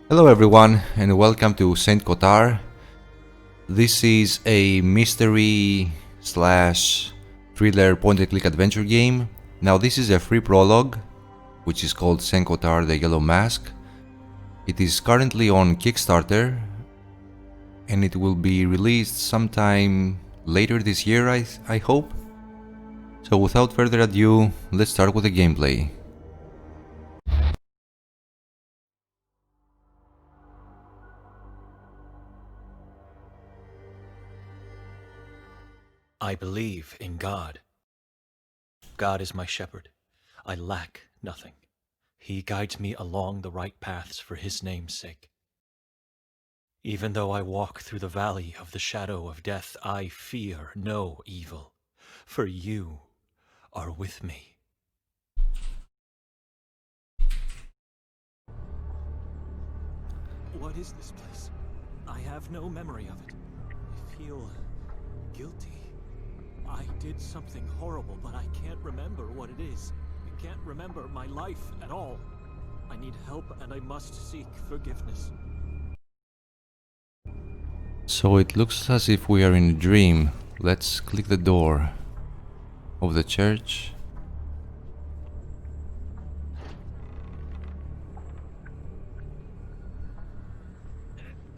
Hello everyone and welcome to Saint Kotar. This is a mystery slash thriller point and click adventure game. Now this is a free prologue which is called Saint Kotar the Yellow Mask. It is currently on Kickstarter and it will be released sometime later this year, I hope. So without further ado, let's start with the gameplay. I believe in God. God is my shepherd. I lack nothing. He guides me along the right paths for His name's sake. Even though I walk through the valley of the shadow of death, I fear no evil, for You are with me. What is this place? I have no memory of it. I feel guilty. I did something horrible, but I can't remember what it is. I can't remember my life at all. I need help and I must seek forgiveness. So it looks as if we are in a dream. Let's click the door of the church.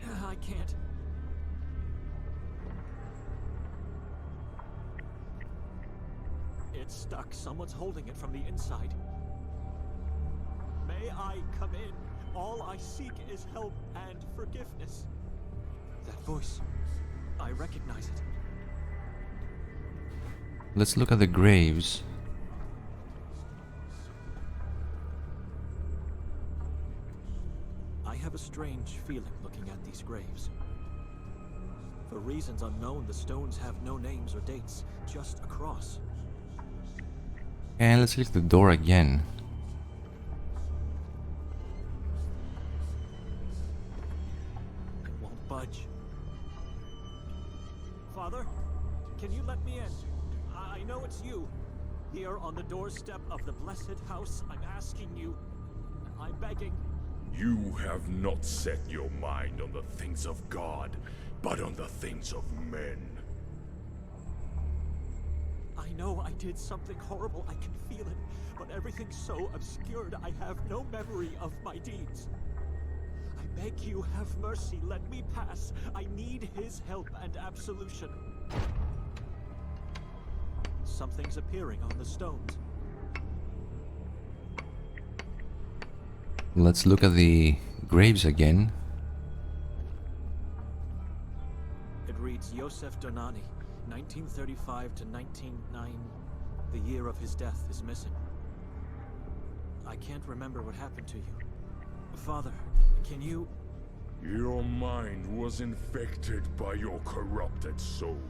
I can't. It's stuck. Someone's holding it from the inside. May I come in? All I seek is help and forgiveness. That voice. I recognize it. Let's look at the graves. I have a strange feeling looking at these graves. For reasons unknown, the stones have no names or dates, just a cross. And let's click the door again. It won't budge. Father, can you let me in? I know it's you. Here on the doorstep of the blessed house, I'm asking you. I'm begging. You have not set your mind on the things of God, but on the things of men. I know I did something horrible, I can feel it, but everything's so obscured, I have no memory of my deeds. I beg you, have mercy, let me pass. I need His help and absolution. Something's appearing on the stones. Let's look at the graves again. It reads Yosef Donani, 1935 to 1909. The year of his death is missing. I can't remember what happened to you. Father, can you... Your mind was infected by your corrupted soul.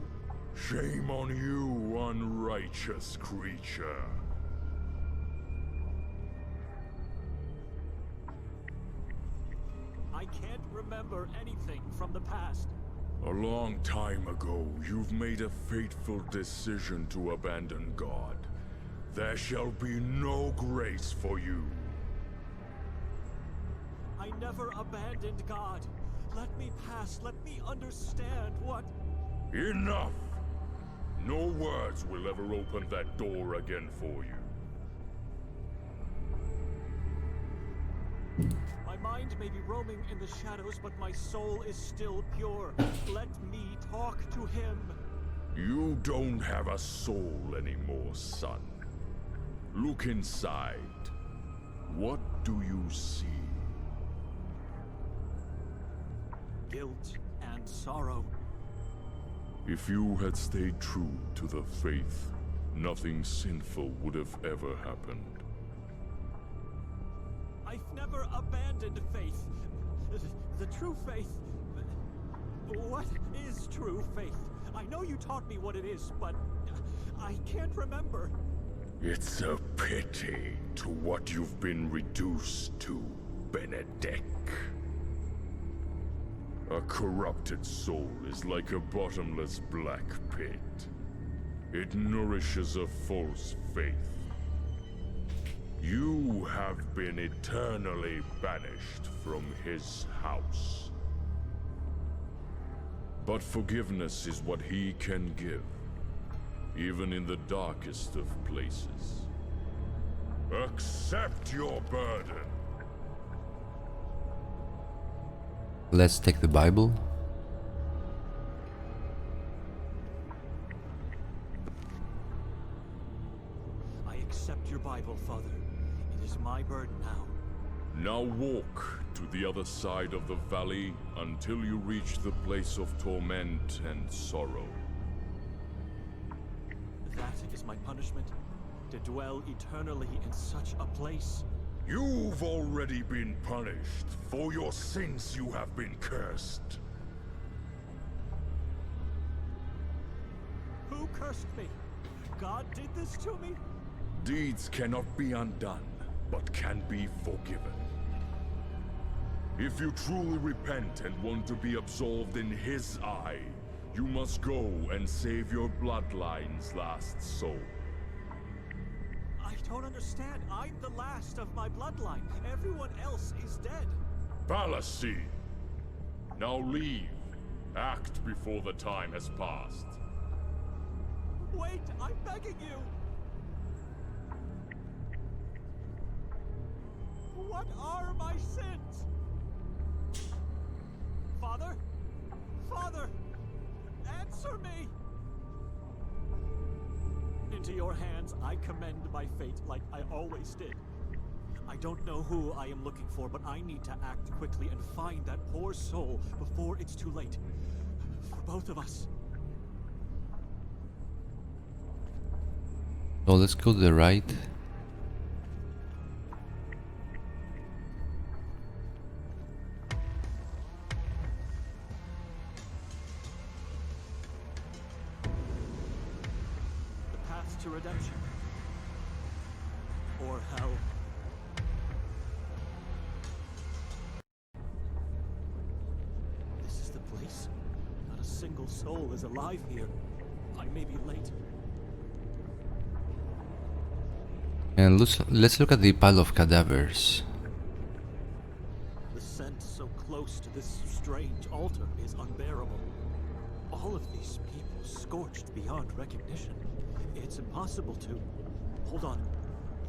Shame on you, unrighteous creature. I can't remember anything from the past. A long time ago, you've made a fateful decision to abandon God. There shall be no grace for you. I never abandoned God. Let me pass. Let me understand what... Enough! No words will ever open that door again for you. My mind may be roaming in the shadows, but my soul is still pure. Let me talk to Him. You don't have a soul anymore, son. Look inside. What do you see? Guilt and sorrow. If you had stayed true to the faith, nothing sinful would have ever happened. I've never abandoned faith. The true faith. What is true faith? I know you taught me what it is, but I can't remember. It's a pity to what you've been reduced to, Benedek. A corrupted soul is like a bottomless black pit. It nourishes a false faith. You have been eternally banished from his house. But forgiveness is what he can give, even in the darkest of places. Accept your burden. Let's take the Bible. I accept your Bible, Father. It is my burden now. Now walk to the other side of the valley until you reach the place of torment and sorrow. That is my punishment? To dwell eternally in such a place? You've already been punished. For your sins you have been cursed. Who cursed me? God did this to me? Deeds cannot be undone, but can be forgiven. If you truly repent and want to be absolved in his eye, you must go and save your bloodline's last soul. I don't understand. I'm the last of my bloodline. Everyone else is dead. Fallacy! Now leave. Act before the time has passed. Wait, I'm begging you! What are my sins? Father? Father! Answer me! Into your hands I commend my fate like I always did. I don't know who I am looking for, but I need to act quickly and find that poor soul before it's too late. For both of us. So let's go to the right. The path to redemption. Or hell. This is the place. Not a single soul is alive here. I may be late. And let's look at the pile of cadavers. The scent so close to this strange altar is unbearable. All of these people scorched beyond recognition. It's impossible to... Hold on.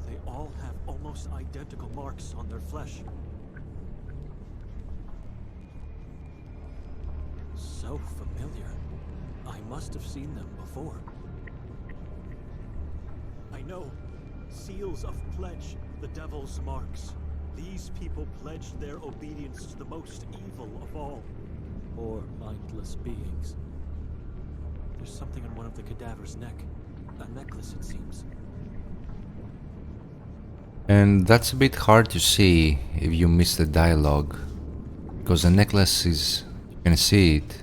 They all have almost identical marks on their flesh. So familiar. I must have seen them before. I know. Seals of pledge, the devil's marks. These people pledged their obedience to the most evil of all. Or mindless beings. There's something on one of the cadaver's neck. A necklace, it seems. And that's a bit hard to see if you miss the dialogue, because the necklace is... you can see it.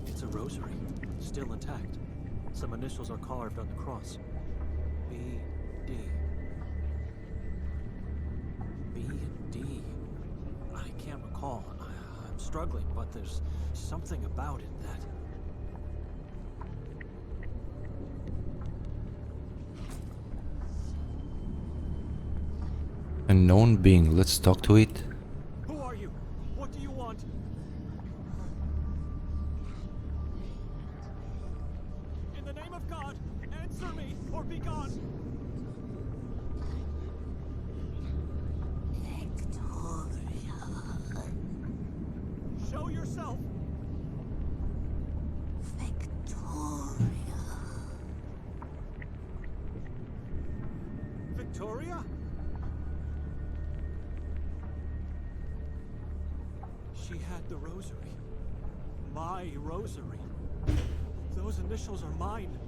It's a rosary, still intact. Some initials are carved on the cross. B.D. B and D. I can't recall. I'm struggling, but there's something about it that... Unknown being, let's talk to it. Who are you? What do you want? In the name of God, answer me or be gone. Show yourself. Victoria? She had the rosary. My rosary. Those initials are mine.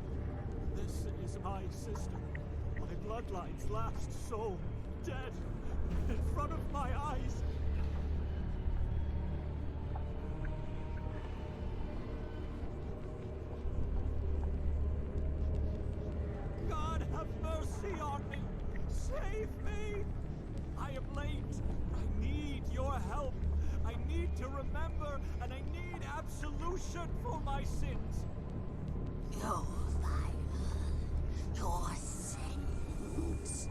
This is my sister. My bloodline's last soul. Dead. In front of my eyes. God have mercy on me. Save me. I am late. I need your help. I need to remember, and I need absolution for my sins. Your fire your sins.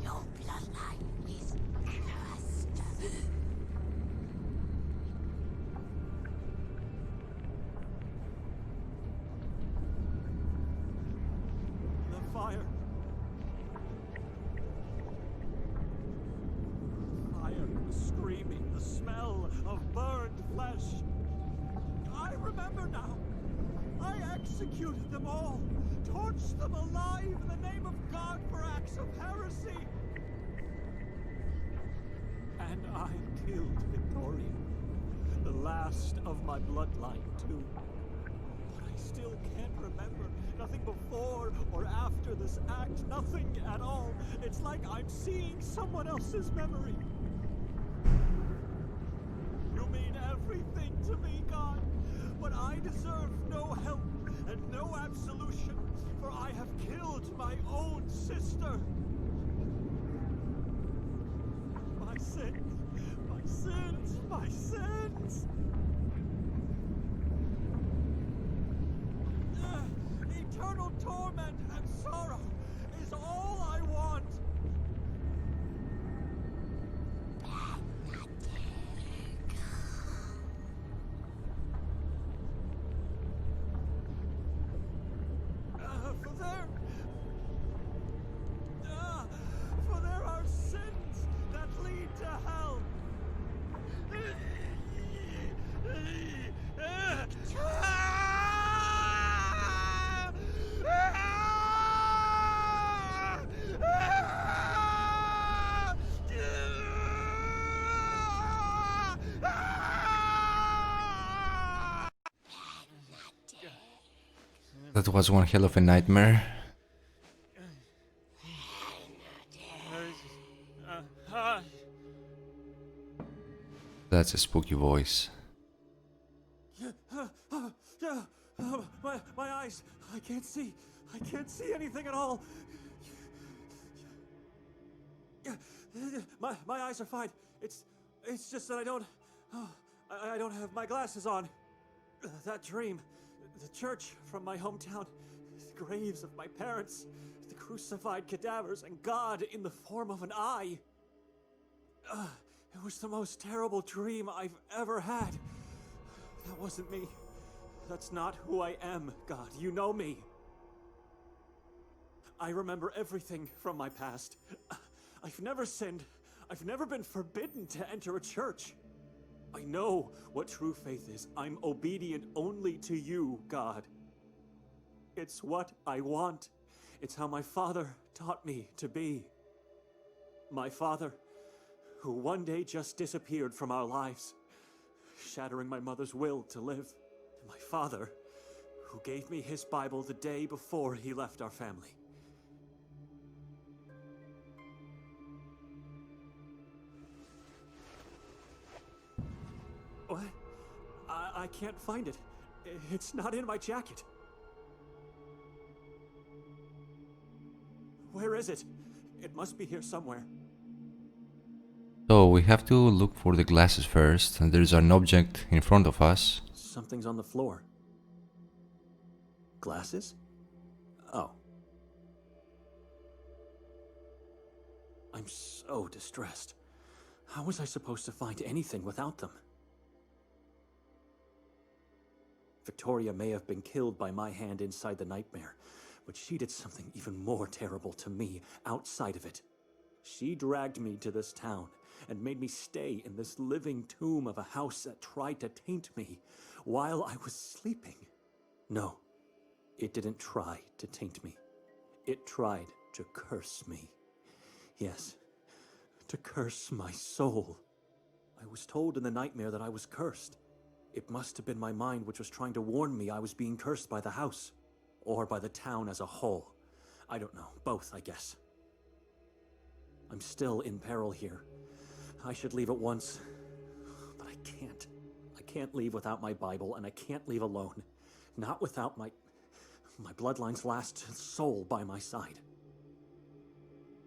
Your bloodline is cursed. The fire. Fire, the screaming, the smell of burned flesh. I remember now. I executed them all, torched them alive in the name of God for acts of heresy. And I killed Victoria, the last of my bloodline too. But I still can't remember nothing before or after this act, nothing at all. It's like I'm seeing someone else's memory. You mean everything to me, God, but I deserve no help and no absolution, for I have killed my own sister. My sins, my sins, my sins! Eternal torment and sorrow is all I want. For there are sins that lead to hell. That was one hell of a nightmare. That's a spooky voice. My eyes, I can't see anything at all. My eyes are fine. It's just that I don't have my glasses on. That dream, the church from my hometown, the graves of my parents, the crucified cadavers, and God in the form of an eye. It was the most terrible dream I've ever had. That wasn't me. That's not who I am, God. You know me. I remember everything from my past. I've never sinned. I've never been forbidden to enter a church. I know what true faith is. I'm obedient only to you, God. It's what I want. It's how my father taught me to be. My father, who one day just disappeared from our lives, shattering my mother's will to live. My father, who gave me his Bible the day before he left our family. What? I can't find it. It's not in my jacket. Where is it? It must be here somewhere. So we have to look for the glasses first, and there's an object in front of us. Something's on the floor. Glasses? Oh. I'm so distressed. How was I supposed to find anything without them? Victoria may have been killed by my hand inside the nightmare, but she did something even more terrible to me outside of it. She dragged me to this town and made me stay in this living tomb of a house that tried to taint me while I was sleeping. No, it didn't try to taint me. It tried to curse me. Yes, to curse my soul. I was told in the nightmare that I was cursed. It must have been my mind which was trying to warn me I was being cursed by the house, or by the town as a whole. I don't know, both, I guess. I'm still in peril here. I should leave at once, but I can't. I can't leave without my Bible, and I can't leave alone. Not without my bloodline's last soul by my side.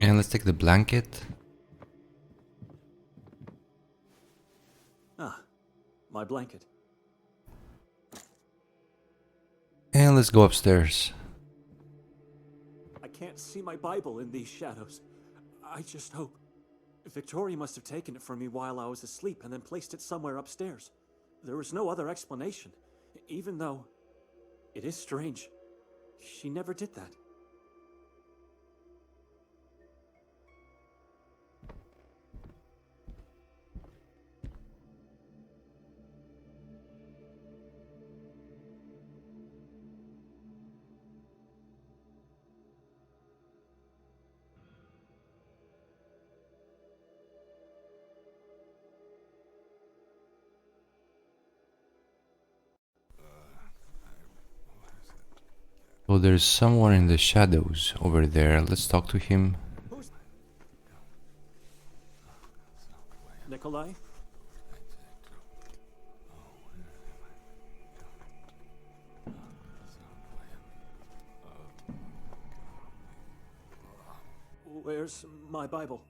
And let's take the blanket. Ah, my blanket. And And let's go upstairs. I can't see my Bible in these shadows. I just hope. Victoria must have taken it from me while I was asleep and then placed it somewhere upstairs. There was no other explanation, even though it is strange. She never did that. So there's someone in the shadows over there. Let's talk to him. Who's... Nikolai? Where's my Bible?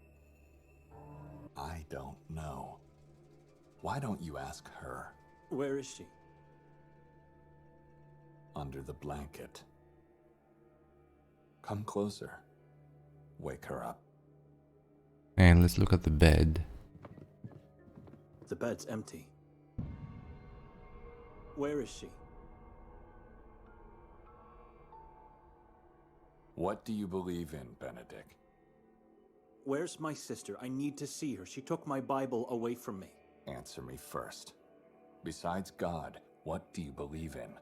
I don't know. Why don't you ask her? Where is she? Under the blanket. Come closer. Wake her up. And let's look at the bed. The bed's empty. Where is she? What do you believe in, Benedict? Where's my sister? I need to see her. She took my Bible away from me. Answer me first. Besides God, what do you believe in?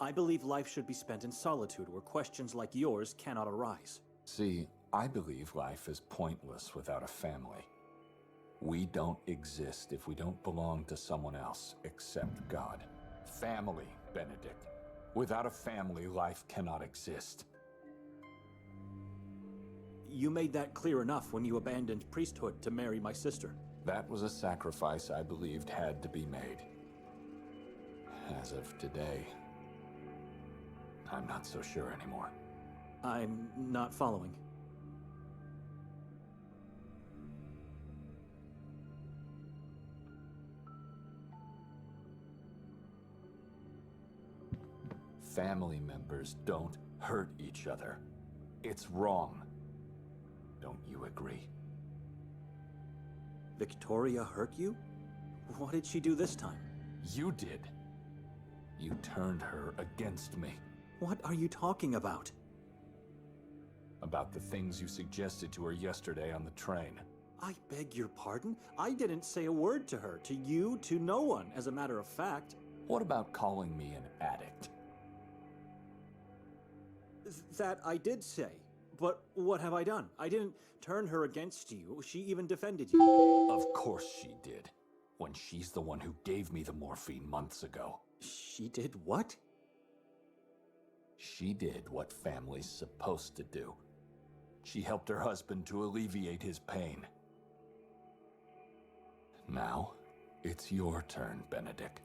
I believe life should be spent in solitude where questions like yours cannot arise. See, I believe life is pointless without a family. We don't exist if we don't belong to someone else except God. Family, Benedict. Without a family, life cannot exist. You made that clear enough when you abandoned priesthood to marry my sister. That was a sacrifice I believed had to be made. As of today, I'm not so sure anymore. I'm not following. Family members don't hurt each other. It's wrong. Don't you agree? Victoria hurt you? What did she do this time? You did. You turned her against me. What are you talking about? About the things you suggested to her yesterday on the train. I beg your pardon? I didn't say a word to her, to you, to no one, as a matter of fact. What about calling me an addict? That I did say. But what have I done? I didn't turn her against you. She even defended you. Of course she did. When she's the one who gave me the morphine months ago. She did what? She did what family's supposed to do. She helped her husband to alleviate his pain. Now, it's your turn, Benedict.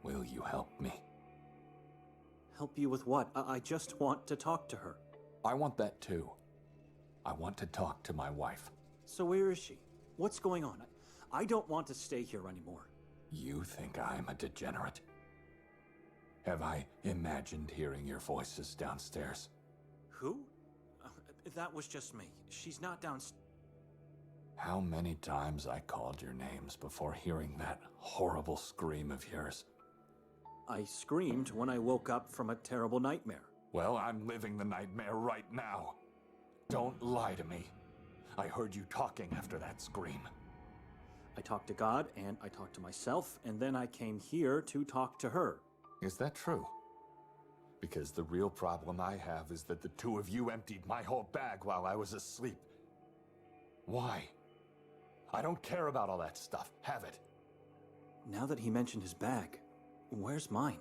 Will you help me? Help you with what? I just want to talk to her. I want that too. I want to talk to my wife. So where is she? What's going on? I don't want to stay here anymore. You think I'm a degenerate? Have I imagined hearing your voices downstairs? Who? That was just me. She's not downstairs. How many times I called your names before hearing that horrible scream of yours? I screamed when I woke up from a terrible nightmare. Well, I'm living the nightmare right now. Don't lie to me. I heard you talking after that scream. I talked to God, and I talked to myself, and then I came here to talk to her. Is that true? Because the real problem I have is that the two of you emptied my whole bag while I was asleep. Why? I don't care about all that stuff. Have it. Now that he mentioned his bag, where's mine?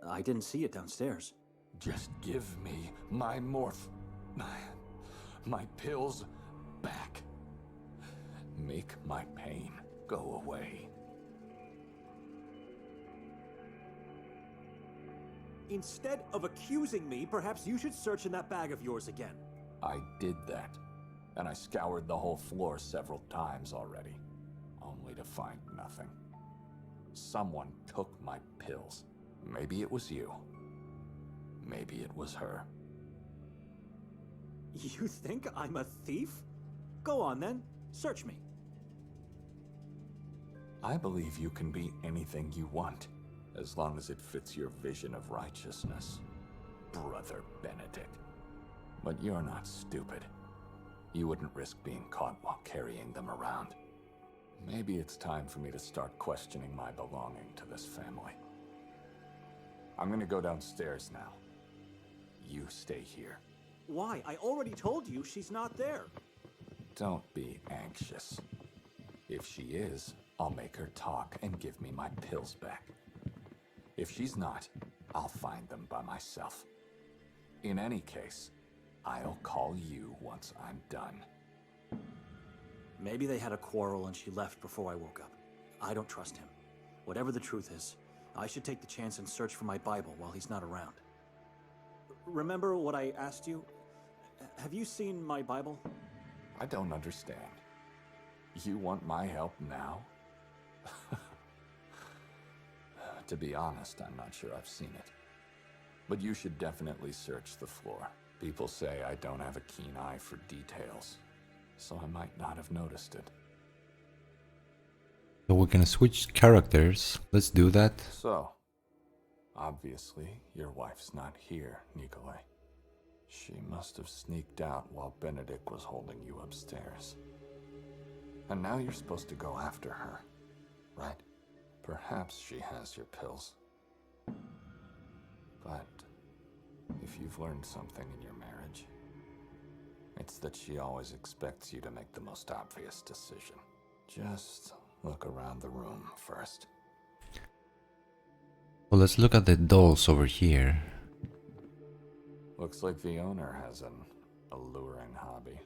I didn't see it downstairs. Just give me my my pills back. Make my pain go away. Instead of accusing me, perhaps you should search in that bag of yours again. I did that, and I scoured the whole floor several times already, only to find nothing. Someone took my pills. Maybe it was you. Maybe it was her. You think I'm a thief? Go on then, search me. I believe you can be anything you want, as long as it fits your vision of righteousness, Brother Benedict. But you're not stupid. You wouldn't risk being caught while carrying them around. Maybe it's time for me to start questioning my belonging to this family. I'm gonna go downstairs now. You stay here. Why? I already told you she's not there. Don't be anxious. If she is, I'll make her talk and give me my pills back. If she's not, I'll find them by myself. In any case, I'll call you once I'm done. Maybe they had a quarrel and she left before I woke up. I don't trust him. Whatever the truth is, I should take the chance and search for my Bible while he's not around. Remember what I asked you? Have you seen my Bible? I don't understand. You want my help now? To be honest, I'm not sure I've seen it. But you should definitely search the floor. People say I don't have a keen eye for details, so I might not have noticed it. So we're gonna switch characters. Let's do that. So, obviously, your wife's not here, Nikolai. She must have sneaked out while Benedict was holding you upstairs. And now you're supposed to go after her, right? Perhaps she has your pills. But if you've learned something in your marriage, it's that she always expects you to make the most obvious decision. Just look around the room first. Well, let's look at the dolls over here. Looks like the owner has an alluring hobby.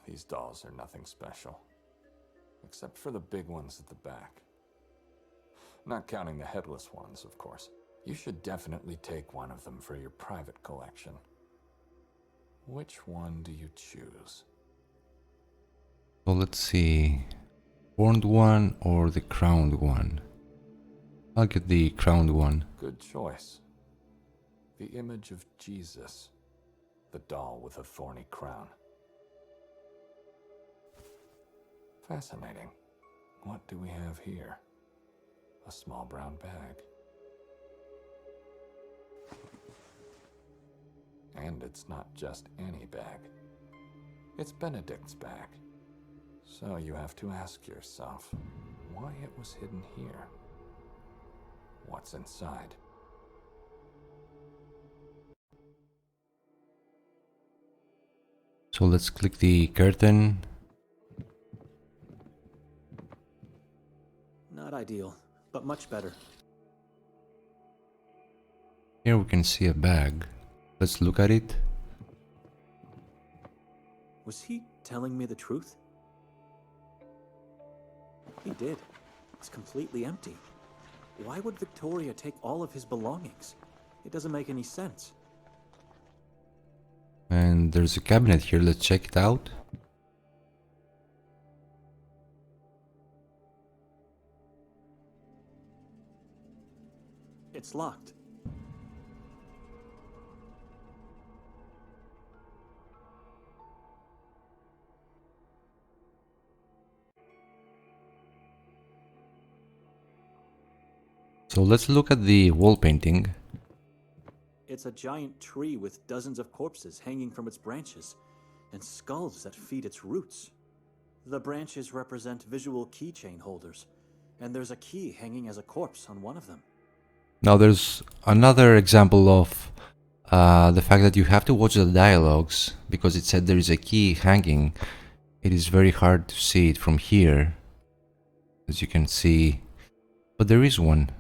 These dolls are nothing special. Except for the big ones at the back. Not counting the headless ones, of course. You should definitely take one of them for your private collection. Which one do you choose? Well, let's see. Horned one or the crowned one? I'll get the crowned one. Good choice. The image of Jesus. The doll with a thorny crown. Fascinating. What do we have here? A small brown bag. And it's not just any bag. It's Benedict's bag. So you have to ask yourself why it was hidden here. What's inside? So let's click the curtain. Not ideal, but much better. Here we can see a bag. Let's look at it. Was he telling me the truth? He did. It's completely empty. Why would Victoria take all of his belongings? It doesn't make any sense. And there's a cabinet here. Let's check it out. It's locked. So let's look at the wall painting. It's a giant tree with dozens of corpses hanging from its branches, and skulls that feed its roots. The branches represent visual keychain holders, and there's a key hanging as a corpse on one of them. Now there's another example of the fact that you have to watch the dialogues, because it said there is a key hanging. It is very hard to see it from here, as you can see, but there is one.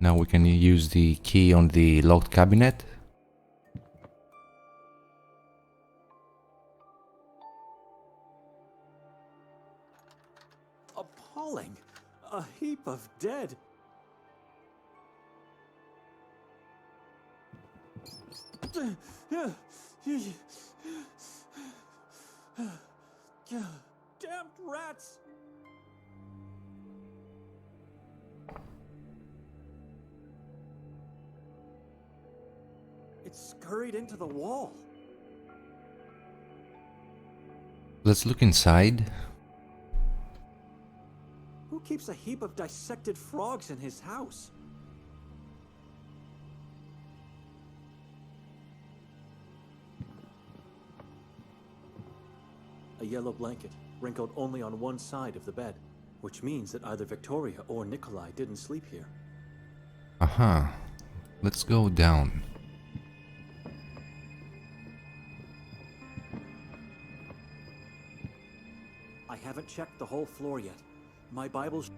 Now we can use the key on the locked cabinet. Appalling! A heap of dead! Damned rats! It scurried into the wall. Let's look inside. Who keeps a heap of dissected frogs in his house? A yellow blanket, wrinkled only on one side of the bed, which means that either Victoria or Nikolai didn't sleep here. Aha. Let's go down. I haven't checked the whole floor yet. My Bible's...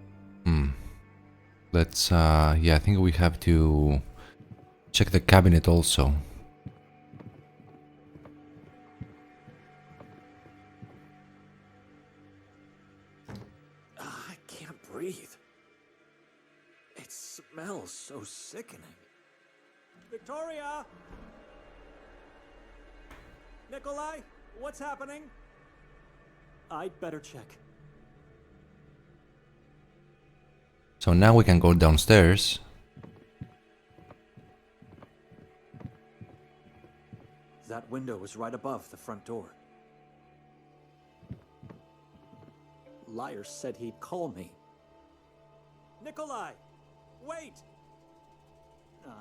Let's, yeah, I think we have to check the cabinet also. I can't breathe. It smells so sickening. Victoria! Nikolai, what's happening? I'd better check. So now we can go downstairs. That window was right above the front door. Liar said he'd call me. Nikolai! Wait!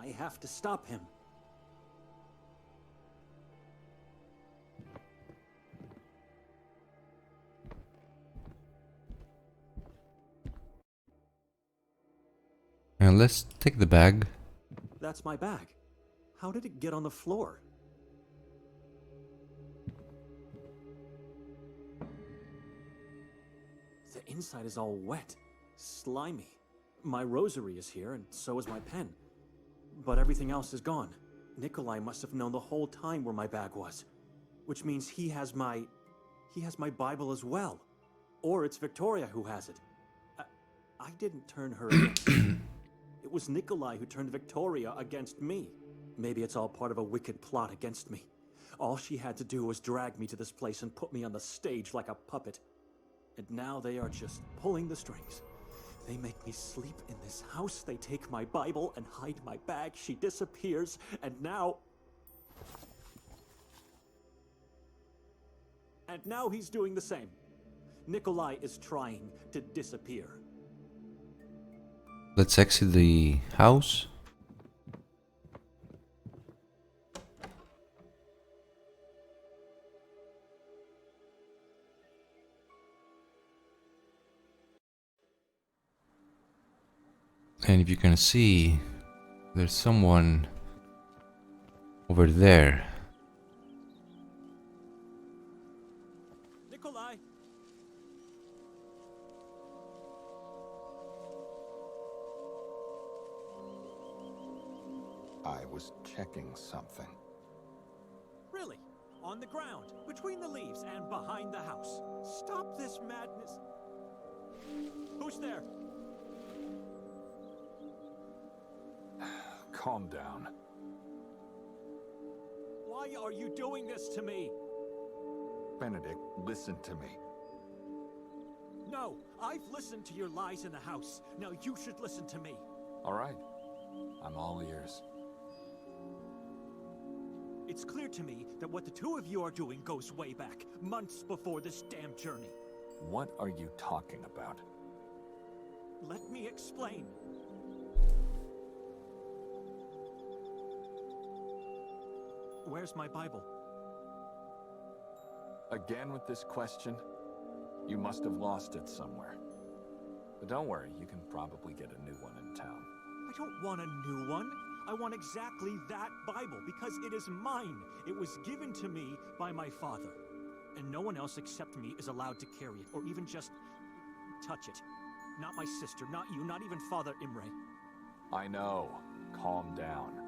I have to stop him. And let's take the bag. That's my bag. How did it get on the floor? The inside is all wet, slimy. My rosary is here, and so is my pen. But everything else is gone. Nikolai must have known the whole time where my bag was. Which means he has my Bible as well. Or it's Victoria who has it. I didn't turn her against me. It was Nikolai who turned Victoria against me. Maybe it's all part of a wicked plot against me. All she had to do was drag me to this place and put me on the stage like a puppet. And now they are just pulling the strings. They make me sleep in this house. They take my Bible and hide my bag. She disappears, and now... And now he's doing the same. Nikolai is trying to disappear. Let's exit the house. And if you can see, there's someone over there. Nikolai! I was checking something. Really? On the ground, between the leaves and behind the house. Stop this madness. Who's there? Calm down. Why are you doing this to me? Benedict, listen to me. No, I've listened to your lies in the house. Now you should listen to me. All right. I'm all ears. It's clear to me that what the two of you are doing goes way back, months before this damn journey. What are you talking about? Let me explain. Where's my Bible? Again with this question? You must have lost it somewhere. But don't worry, you can probably get a new one in town. I don't want a new one. I want exactly that Bible, because it is mine. It was given to me by my father. And no one else except me is allowed to carry it, or even just touch it. Not my sister, not you, not even Father Imre. I know. Calm down.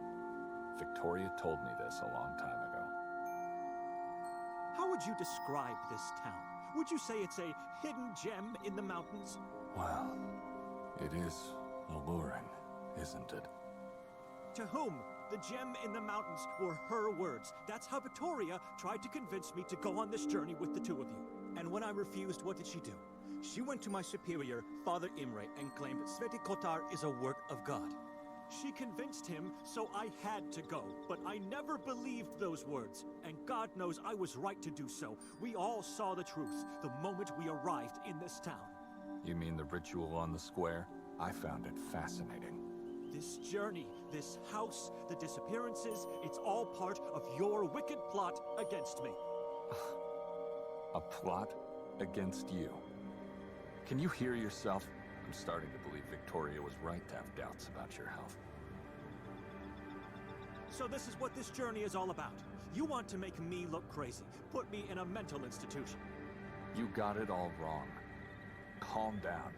Victoria told me this a long time ago. How would you describe this town? Would you say it's a hidden gem in the mountains? Well, it is alluring, isn't it? To whom? The gem in the mountains were her words. That's how Victoria tried to convince me to go on this journey with the two of you. And when I refused, what did she do? She went to my superior, Father Imre, and claimed Saint Kotar is a work of God. She convinced him, so I had to go. But I never believed those words. And God knows I was right to do so. We all saw the truth the moment we arrived in this town. You mean the ritual on the square? I found it fascinating. This journey, this house, the disappearances, it's all part of your wicked plot against me. A plot against you? Can you hear yourself? I'm starting to believe Victoria was right to have doubts about your health. So this is what this journey is all about. You want to make me look crazy, put me in a mental institution. You got it all wrong. Calm down.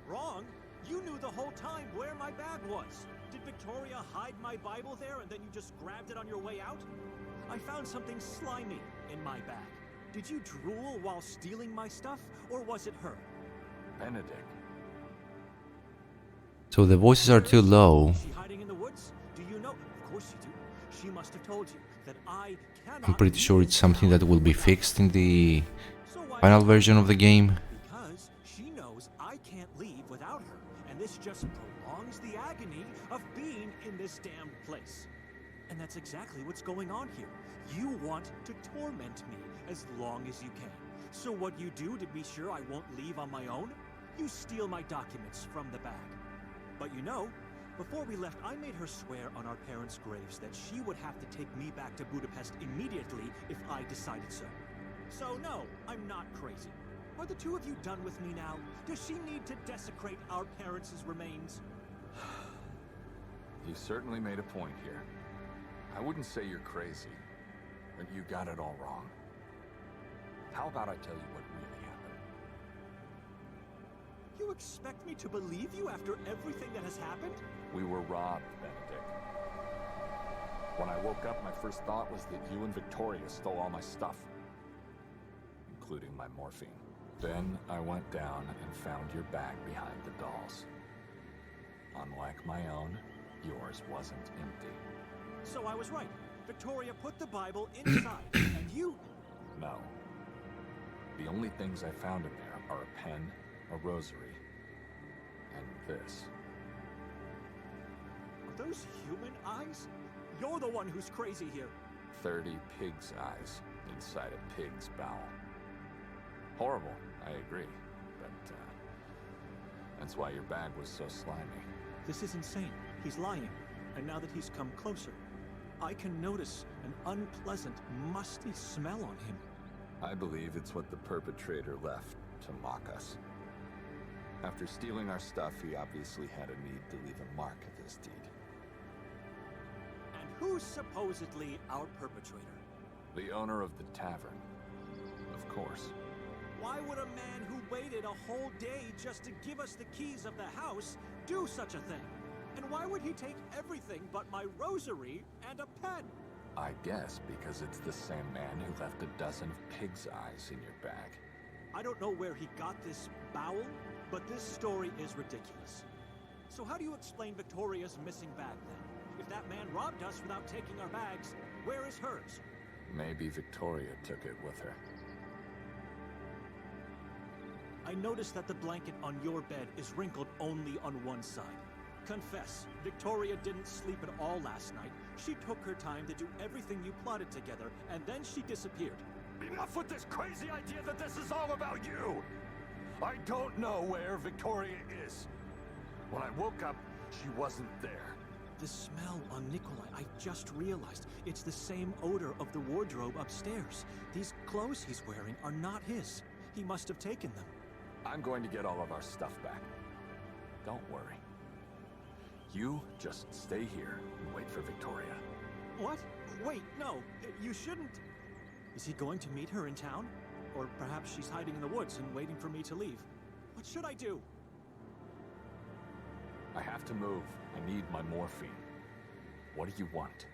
Wrong? You knew the whole time where my bag was. Did Victoria hide my Bible there and then you just grabbed it on your way out? I found something slimy in my bag. Did you drool while stealing my stuff, or was it her? Benedict. So the voices are too low. Is she hiding in the woods? Do you know? Of course you do. She must have told you that I cannot. I'm pretty sure it's something that will be fixed in the So why final version of the game. Because she knows I can't leave without her, and this just prolongs the agony of being in this damned place. And that's exactly what's going on here. You want to torment me as long as you can. So what you do to be sure I won't leave on my own? You steal my documents from the bag. But you know, before we left, I made her swear on our parents' graves that she would have to take me back to Budapest immediately if I decided so. So no, I'm not crazy. Are the two of you done with me now? Does she need to desecrate our parents' remains? You certainly made a point here. I wouldn't say you're crazy, but you got it all wrong. How about I tell you what really happened? You expect me to believe you after everything that has happened? We were robbed, Benedict. When I woke up, my first thought was that you and Victoria stole all my stuff, including my morphine. Then I went down and found your bag behind the dolls. Unlike my own, yours wasn't empty. So I was right. Victoria put the Bible inside, and you... No. The only things I found in there are a pen, a rosary, and this. Are those human eyes? You're the one who's crazy here. 30 pig's eyes inside a pig's bowel. Horrible, I agree, but that's why your bag was so slimy. This is insane. He's lying. And now that he's come closer, I can notice an unpleasant, musty smell on him. I believe it's what the perpetrator left to mock us. After stealing our stuff, he obviously had a need to leave a mark of his deed. And who's supposedly our perpetrator? The owner of the tavern, of course. Why would a man who waited a whole day just to give us the keys of the house do such a thing? And why would he take everything but my rosary and a pen? I guess because it's the same man who left a dozen of pig's eyes in your bag. I don't know where he got this bowel, but this story is ridiculous. So how do you explain Victoria's missing bag then? If that man robbed us without taking our bags, where is hers? Maybe Victoria took it with her. I noticed that the blanket on your bed is wrinkled only on one side. Confess, Victoria didn't sleep at all last night. She took her time to do everything you plotted together, and then she disappeared. Enough with this crazy idea that this is all about you! I don't know where Victoria is. When I woke up, she wasn't there. The smell on Nikolai, I just realized. It's the same odor of the wardrobe upstairs. These clothes he's wearing are not his. He must have taken them. I'm going to get all of our stuff back. Don't worry. You just stay here and wait for Victoria. What? Wait, no, you shouldn't. Is he going to meet her in town? Or perhaps she's hiding in the woods and waiting for me to leave. What should I do? I have to move. I need my morphine. What do you want?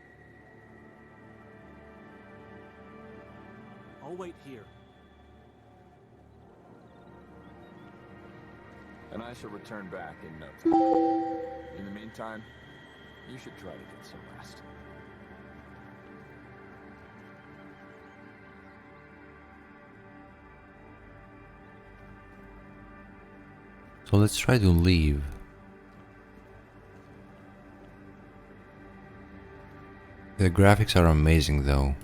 I'll wait here. And I shall return back in no time. In the meantime, You should try to get some rest. So let's try to leave. The graphics are amazing though.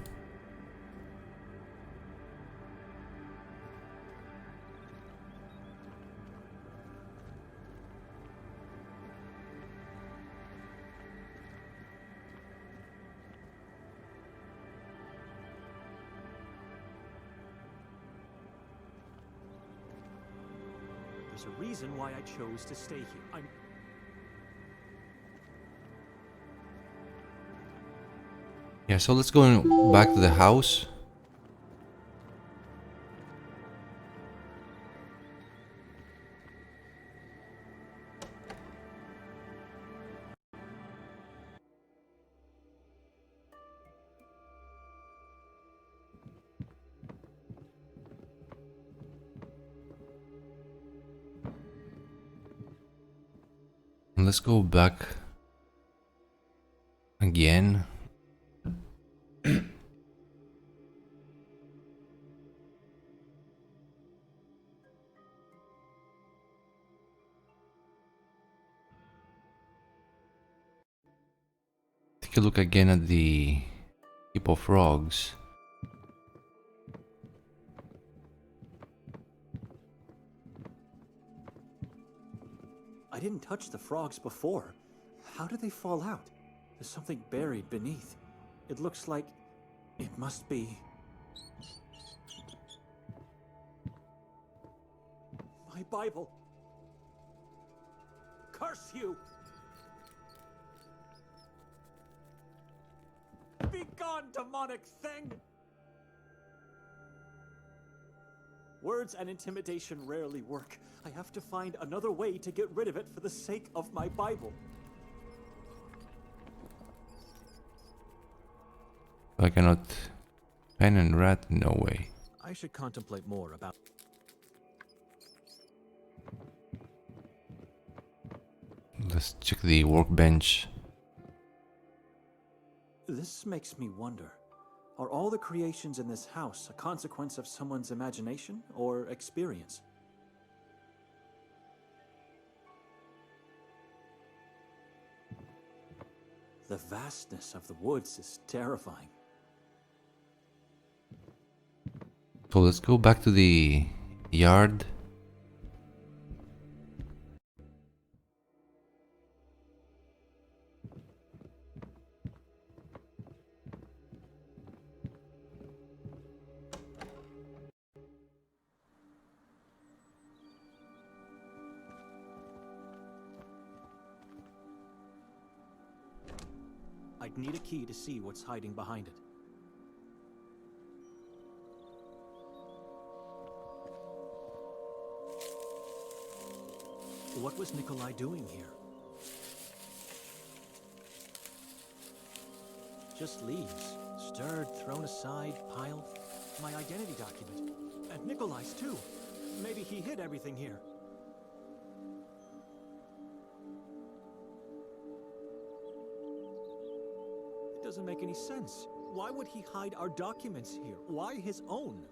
There's a reason why I chose to stay here. Yeah, so let's go back to the house. And let's go back again. Take a look again at the heap of frogs. I didn't touch the frogs before. How did they fall out? There's something buried beneath. It looks like it must be my Bible. Curse you! Be gone, demonic thing! Words and intimidation rarely work. I have to find another way to get rid of it for the sake of my Bible. I cannot pen and rat, no way. I should contemplate more about... Let's check the workbench. This makes me wonder. Are all the creations in this house a consequence of someone's imagination or experience? The vastness of the woods is terrifying. So let's go back to the yard. I'd need a key to see what's hiding behind it. What was Nikolai doing here? Just leaves. Stirred, thrown aside, piled. My identity document. And Nikolai's too. Maybe he hid everything here. It doesn't make any sense. Why would he hide our documents here? Why his own?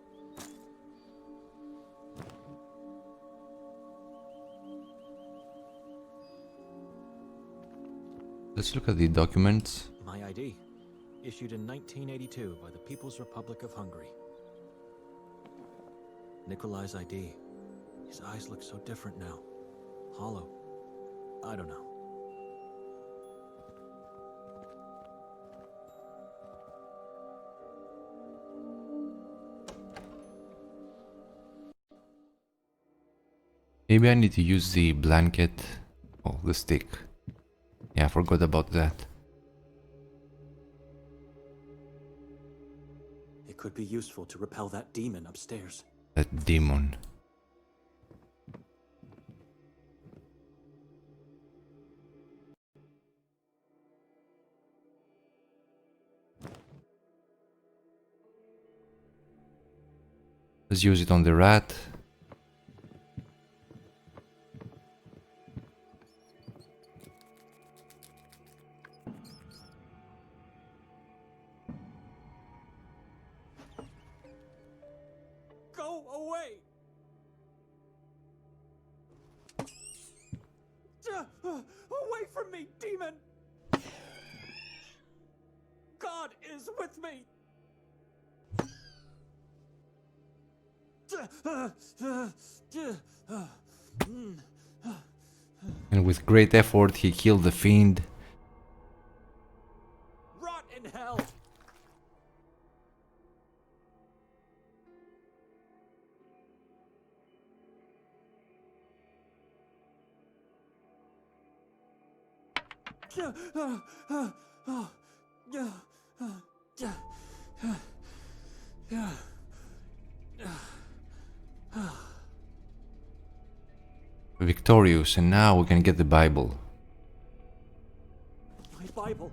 Let's look at the documents. My ID. Issued in 1982 by the People's Republic of Hungary. Nikolai's ID. His eyes look so different now. Hollow. I don't know. Maybe I need to use the blanket. Oh, the stick. Yeah, I forgot about that. It could be useful to repel that demon upstairs. That demon. Let's use it on the rat. away! Away from me, demon! God is with me! And with great effort he killed the fiend. Rot in hell! Victorious, and now we can get the Bible. My Bible.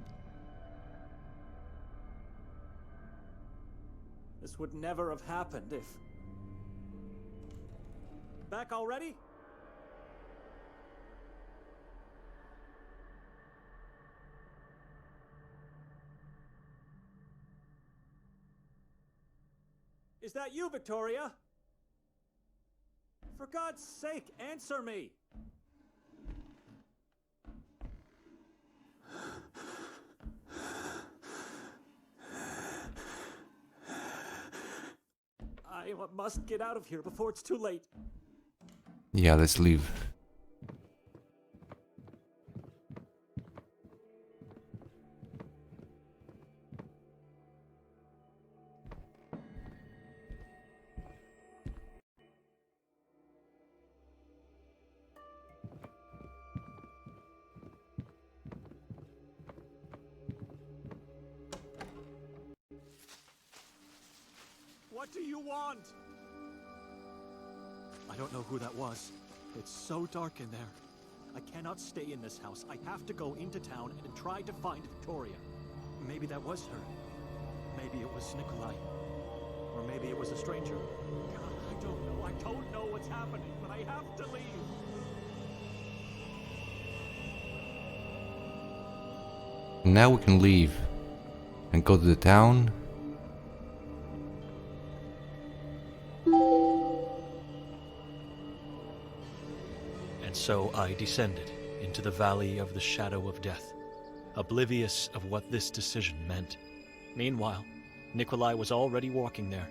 This would never have happened if... Back already? Is that you, Victoria? For God's sake, answer me! I must get out of here before it's too late. Yeah, let's leave. What do you want? I don't know who that was. It's so dark in there. I cannot stay in this house. I have to go into town and try to find Victoria. Maybe that was her. Maybe it was Nikolai. Or maybe it was a stranger. God, I don't know. I don't know what's happening, but I have to leave. Now we can leave and go to the town. And so I descended into the valley of the shadow of death, oblivious of what this decision meant. Meanwhile, Nikolai was already walking there.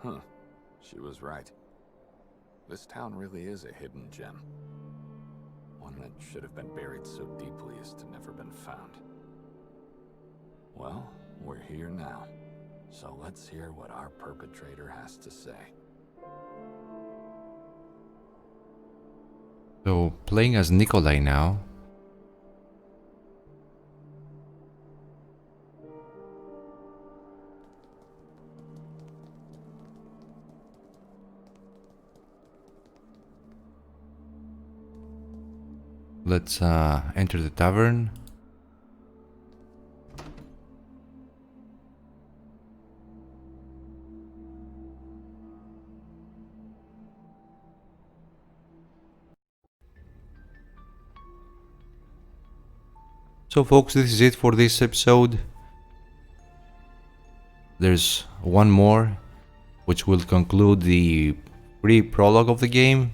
Huh. She was right. This town really is a hidden gem. One that should have been buried so deeply as to never been found. Well, we're here now. So let's hear what our perpetrator has to say. So, playing as Nikolai now. Let's enter the tavern. So folks, this is it for this episode. There's one more, which will conclude the pre-prologue of the game.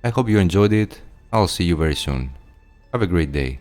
I hope you enjoyed it. I'll see you very soon. Have a great day.